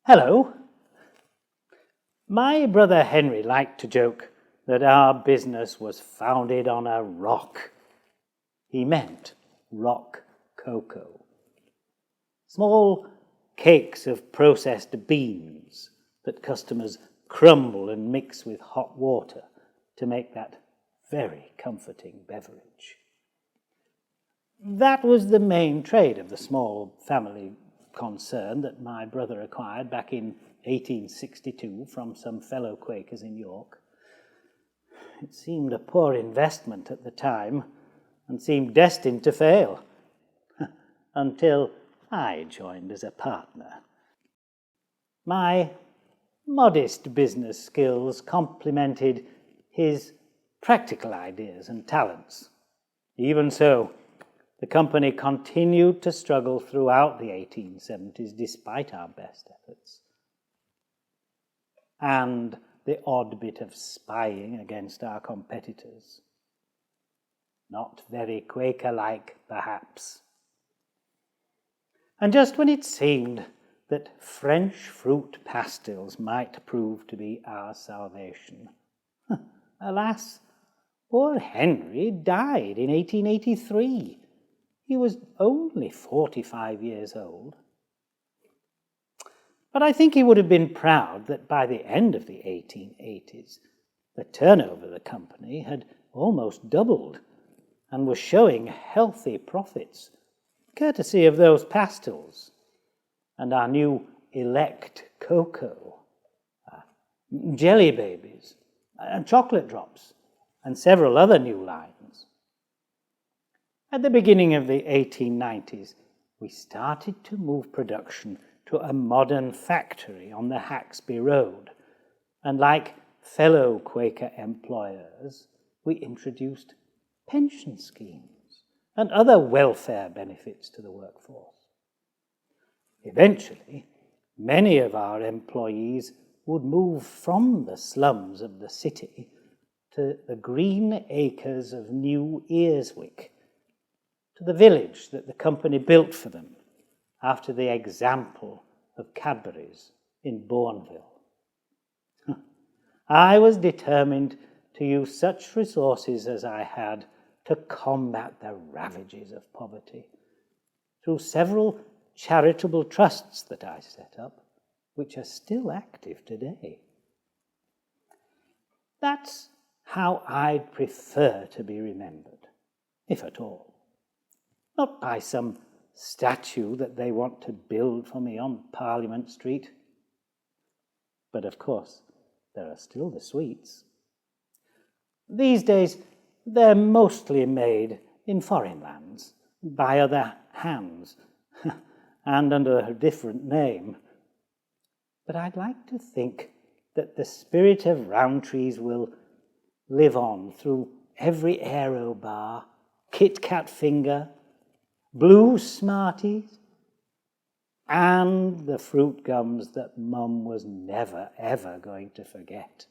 Hello. My brother Henry liked to joke that our business was founded on a rock. He meant rock cocoa. Small cakes of processed beans that customers crumble and mix with hot water to make that very comforting beverage. That was the main trade of the small family concern that my brother acquired back in 1862 from some fellow Quakers in York. It seemed a poor investment at the time and seemed destined to fail until I joined as a partner. My modest business skills complemented his practical ideas and talents. Even so, the company continued to struggle throughout the 1870s despite our best efforts. And the odd bit of spying against our competitors. Not very Quaker-like, perhaps. And just when it seemed that French fruit pastilles might prove to be our salvation, alas, poor Henry died in 1883. He was only 45 years old. But I think he would have been proud that by the end of the 1880s, the turnover of the company had almost doubled and was showing healthy profits, courtesy of those pastilles and our new elect cocoa, jelly babies, and chocolate drops, and several other new lines. At the beginning of the 1890s, we started to move production to a modern factory on the Haxby Road, and like fellow Quaker employers, we introduced pension schemes and other welfare benefits to the workforce. Eventually, many of our employees would move from the slums of the city to the green acres of New Earswick, to the village that the company built for them after the example of Cadbury's in Bourneville. I was determined to use such resources as I had to combat the ravages of poverty through several charitable trusts that I set up, which are still active today. That's how I'd prefer to be remembered, if at all. Not by some statue that they want to build for me on Parliament Street. But of course, there are still the sweets. These days, they're mostly made in foreign lands, by other hands, and under a different name. But I'd like to think that the spirit of Rowntree's will live on through every Aero bar, Kit Kat finger, Blue Smarties, and the fruit gums that Mum was never, ever going to forget.